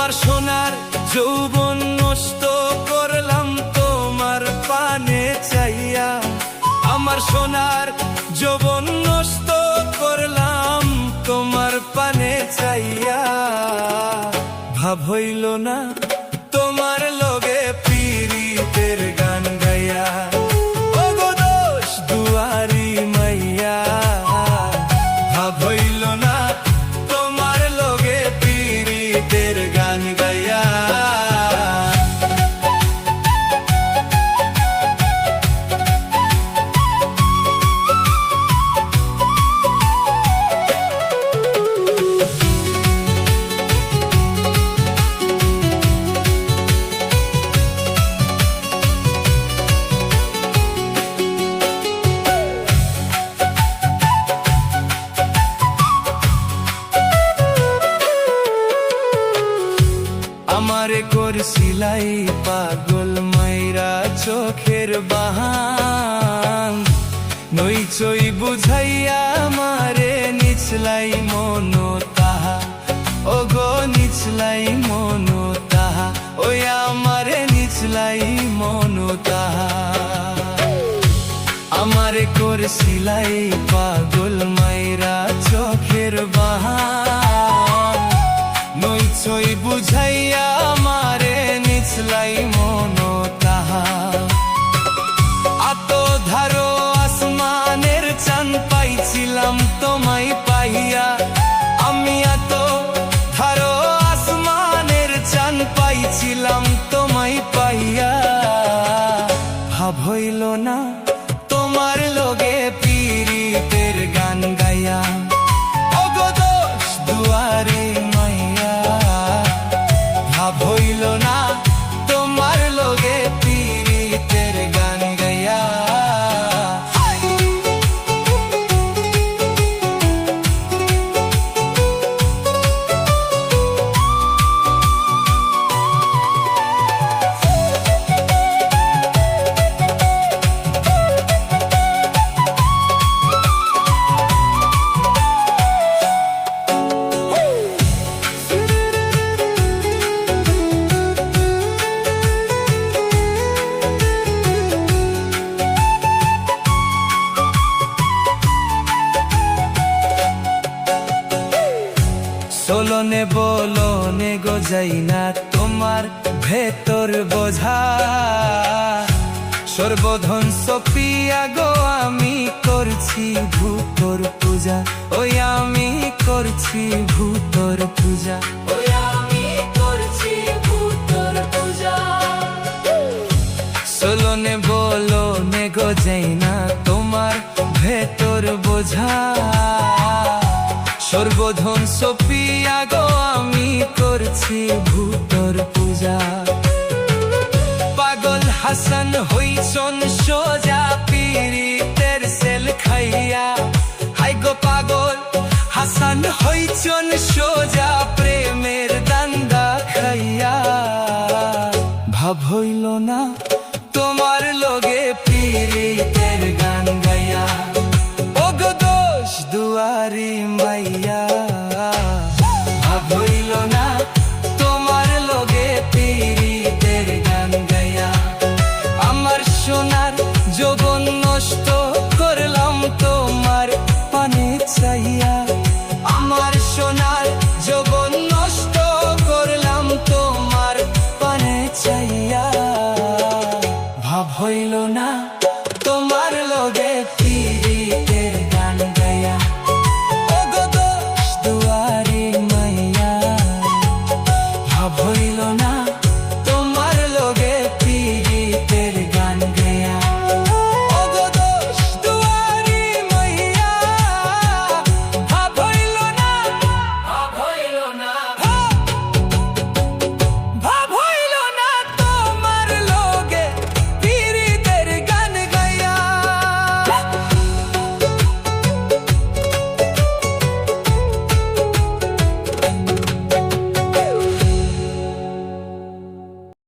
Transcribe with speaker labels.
Speaker 1: আমার সোনার যৌবন নষ্ট করলাম তোমার পানে চাইয়া, আমার সোনার যৌবন নষ্ট করলাম তোমার পানে চাইয়া। ভাব হইল না তোমার লগে পীড়িতের গান গাইয়া, ওগো দোষ দুয়ারি মাইয়া। ভাব হইল না তোমার লগে পীড়িতের গান গাইয়া। আমারে করছিলাই পাগল মাইরা চোখের বাহান, নই চই বুঝাইয়া আমারে নিচলাই মন তাহা, ওগো নিচলাই মন তাহা, ওই আমারে নিচলাই মন তাহা। আমারে করছিলাই পাগল মাইরা চোখের বাহান, নই চই বুঝাইয়া আমারে নিচলাই মন তাহা। আতো ধারো আসমানের চাঁদ পাইছিলাম তোমায় পাইয়া, আমি আতো ধারো আসমানের চাঁদ পাইছিলাম তোমায় পাইয়া। ভাব হইল না তোমার লগে পীড়িতের গান গাইয়া, ওগো দোষ দুয়ারে মাইয়া। ভাব হইল না তোমার লগে পীড়িতের গান গাইয়া। চলনে বলনে গো যাই না তোমার ভেতর বোঝা, সর্বধন সপিয়া গো আমি করছি ভূতর পূজা, ওই আমি করছি ভূতর পূজা, ওই আমি করছি ভূতর পূজা। চলনে বলনে গো যাই না তোমার ভেতর বোঝা, সর্বধন সপিয়া গো আমি করছি ভূতর পূজা। পাগল হাসান হইছন সোজা পীড়িতের সেল খাইয়া, হাই গো পাগল হাসান হইছন সোজা প্রেমের দান্দা খাইয়া। ভাব হইল না তোমার লগে পীড়িতের গান গাইয়া, ওগো দোষ দুয়ারি মাইয়া। ভাব হইল না তোমার লগে পীড়িতের গান গাইয়া, আমার সোনার যৌবন নষ্ট করলাম তোমার পানে চাইয়া, আমার সোনার যৌবন নষ্ট করলাম তোমার পানে চাইয়া। ভাব হইল না